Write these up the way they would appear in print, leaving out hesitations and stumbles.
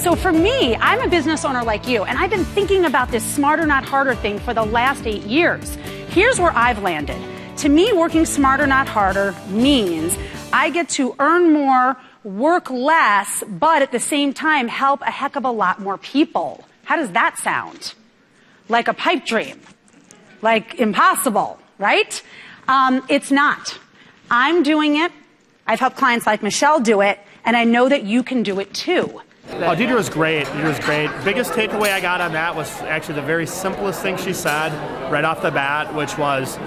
So for me, I'm a business owner like you, and I've been thinking about this smarter, not harder thing for the last 8 years. Here's where I've landed. To me, working smarter, not harder means I get to earn more, work less, but at the same time help a heck of a lot more people. How does that sound? Like a pipe dream. Like impossible, right? It's not. I'm doing it. I've helped clients like Michelle do it, and I know that you can do it too. Oh, Deirdre was great. Deirdre was great. Biggest takeaway I got on that was actually the very simplest thing she said right off the bat, which was,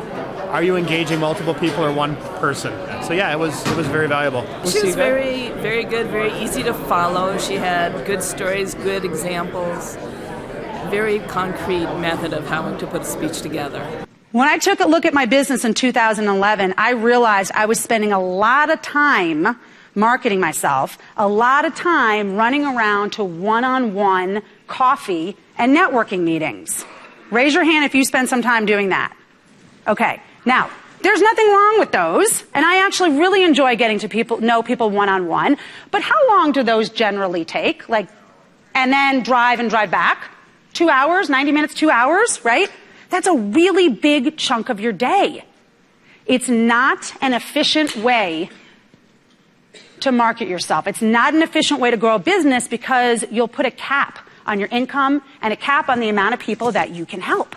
are you engaging multiple people or one person? So yeah, it was very valuable. She was very, very good, very easy to follow. She had good stories, good examples, very concrete method of how to put a speech together. When I took a look at my business in 2011, I realized I was spending a lot of time marketing myself, a lot of time running around to one-on-one coffee and networking meetings. Raise your hand if you spend some time doing that. Okay. Now, there's nothing wrong with those, and I actually really enjoy getting to know people one-on-one, but how long do those generally take? And then drive back? 2 hours, 90 minutes, 2 hours, right? That's a really big chunk of your day. It's not an efficient way to market yourself. It's not an efficient way to grow a business because you'll put a cap on your income and a cap on the amount of people that you can help.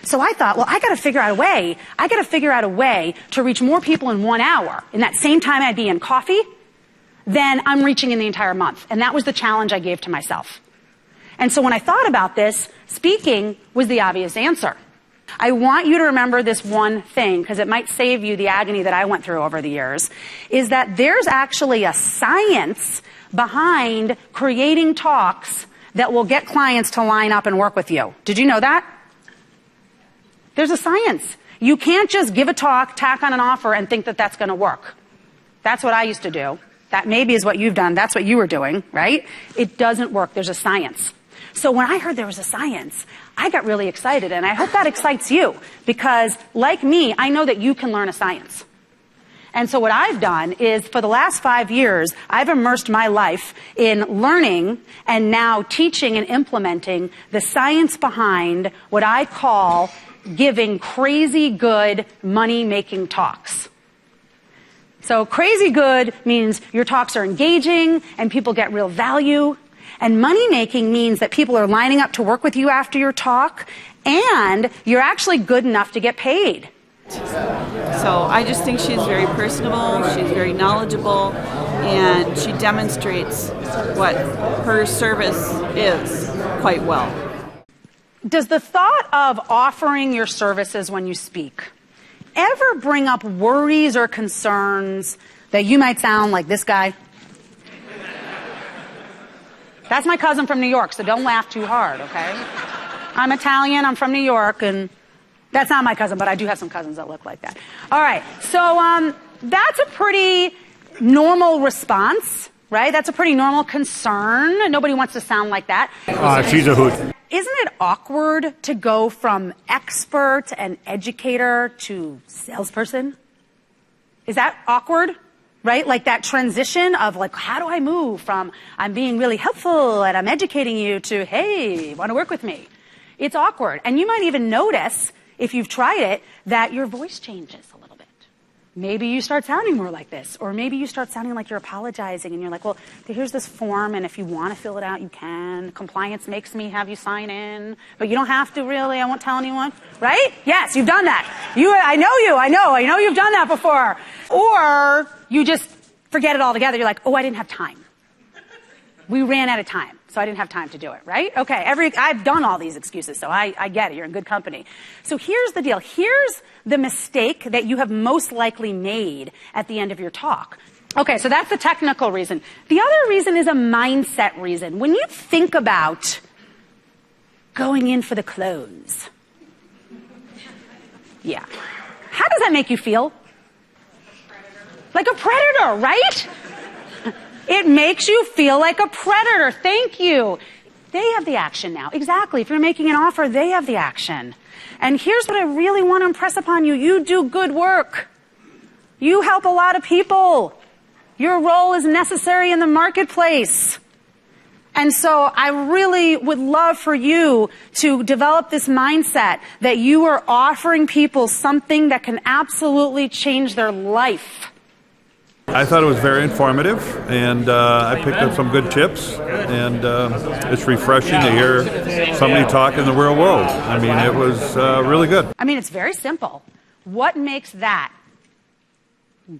So I thought, well, I got to figure out a way to reach more people in 1 hour. In that same time I'd be in coffee, than I'm reaching in the entire month. And that was the challenge I gave to myself. And so when I thought about this, speaking was the obvious answer. I want you to remember this one thing, because it might save you the agony that I went through over the years, is that there's actually a science behind creating talks that will get clients to line up and work with you. Did you know that? There's a science. You can't just give a talk, tack on an offer, and think that that's going to work. That's what I used to do. That maybe is what you've done. That's what you were doing, right? It doesn't work. There's a science. So when I heard there was a science, I got really excited, and I hope that excites you, because like me, I know that you can learn a science. And so what I've done is, for the last 5 years, I've immersed my life in learning and now teaching and implementing the science behind what I call giving crazy good money-making talks. So crazy good means your talks are engaging and people get real value. And money-making means that people are lining up to work with you after your talk, and you're actually good enough to get paid. So I just think she's very personable, she's very knowledgeable, and she demonstrates what her service is quite well. Does the thought of offering your services when you speak ever bring up worries or concerns that you might sound like this guy? That's my cousin from New York, so don't laugh too hard, okay? I'm Italian, I'm from New York, and that's not my cousin, but I do have some cousins that look like that. All right, so that's a pretty normal response, right? That's a pretty normal concern. Nobody wants to sound like that. She's a hoot. Isn't it awkward to go from expert and educator to salesperson? Is that awkward? Right? Like that transition of like, how do I move from I'm being really helpful and I'm educating you to, hey, want to work with me? It's awkward. And you might even notice, if you've tried it, that your voice changes a little bit. Maybe you start sounding more like this, or maybe you start sounding like you're apologizing and you're like, well, here's this form, and if you want to fill it out, you can. Compliance makes me have you sign in, but you don't have to really. I won't tell anyone. Right? Yes, you've done that. I know you've done that before. Or you just forget it altogether. You're like, oh, I didn't have time. We ran out of time, so I didn't have time to do it, right? Okay, I've done all these excuses, so I get it. You're in good company. So here's the deal. Here's the mistake that you have most likely made at the end of your talk. Okay, so that's the technical reason. The other reason is a mindset reason. When you think about going in for the close, yeah, how does that make you feel? Like a predator, right? It makes you feel like a predator. Thank you. They have the action now. Exactly. If you're making an offer, they have the action. And here's what I really want to impress upon you. You do good work. You help a lot of people. Your role is necessary in the marketplace. And so I really would love for you to develop this mindset that you are offering people something that can absolutely change their life. I thought it was very informative, and I picked up some good tips, and it's refreshing to hear somebody talk in the real world. I mean, it was really good. I mean, it's very simple. What makes that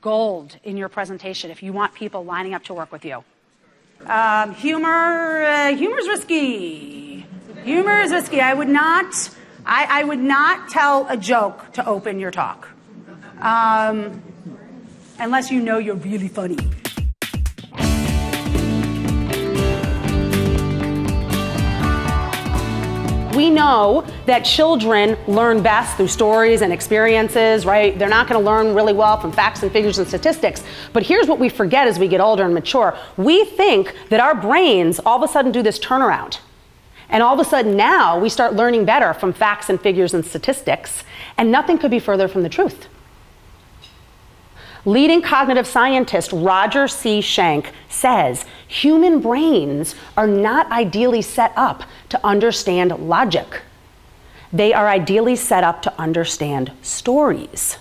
gold in your presentation if you want people lining up to work with you? Humor's risky. Humor is risky. I would not tell a joke to open your talk. Unless you know you're really funny. We know that children learn best through stories and experiences, right? They're not going to learn really well from facts and figures and statistics. But here's what we forget as we get older and mature. We think that our brains all of a sudden do this turnaround. And all of a sudden now we start learning better from facts and figures and statistics, and nothing could be further from the truth. Leading cognitive scientist Roger C. Schenck says human brains are not ideally set up to understand logic. They are ideally set up to understand stories.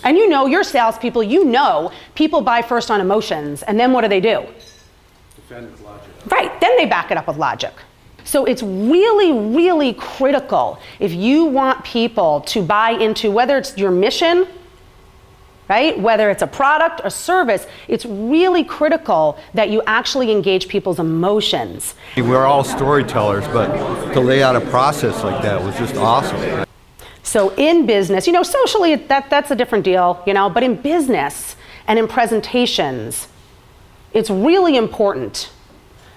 And you know, you're salespeople, you know people buy first on emotions, and then what do? Defend with logic. Right, then they back it up with logic. So it's really, really critical if you want people to buy into, whether it's your mission, right? Whether it's a product or service, it's really critical that you actually engage people's emotions. We're all storytellers, but to lay out a process like that was just awesome. So in business, socially that's a different deal, but in business and in presentations, it's really important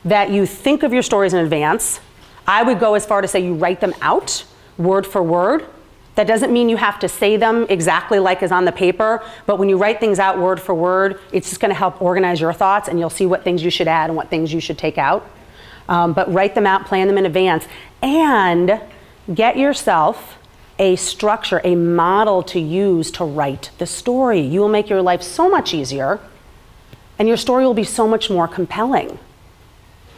that you think of your stories in advance. I would go as far to say you write them out word for word. That doesn't mean you have to say them exactly like is on the paper, but when you write things out word for word, it's just going to help organize your thoughts, and you'll see what things you should add and what things you should take out. But write them out, plan them in advance, and get yourself a structure, a model to use to write the story. You will make your life so much easier, and your story will be so much more compelling.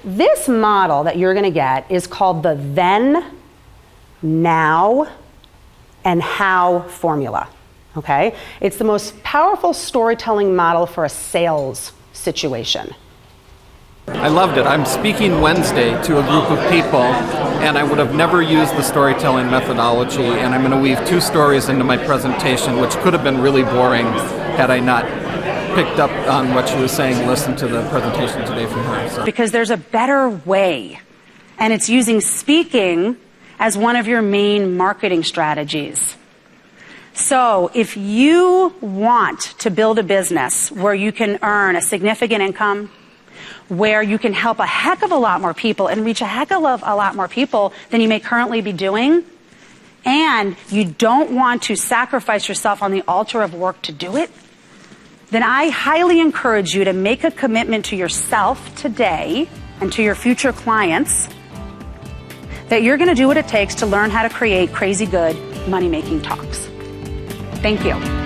This model that you're going to get is called the then, now, and how formula, okay? It's the most powerful storytelling model for a sales situation. I loved it. I'm speaking Wednesday to a group of people, and I would have never used the storytelling methodology, and I'm going to weave 2 stories into my presentation, which could have been really boring had I not picked up on what she was saying, listened to the presentation today from her. So. Because there's a better way, and it's using speaking as one of your main marketing strategies. So if you want to build a business where you can earn a significant income, where you can help a heck of a lot more people and reach a heck of a lot more people than you may currently be doing, and you don't want to sacrifice yourself on the altar of work to do it, then I highly encourage you to make a commitment to yourself today and to your future clients that you're going to do what it takes to learn how to create crazy good money-making talks. Thank you.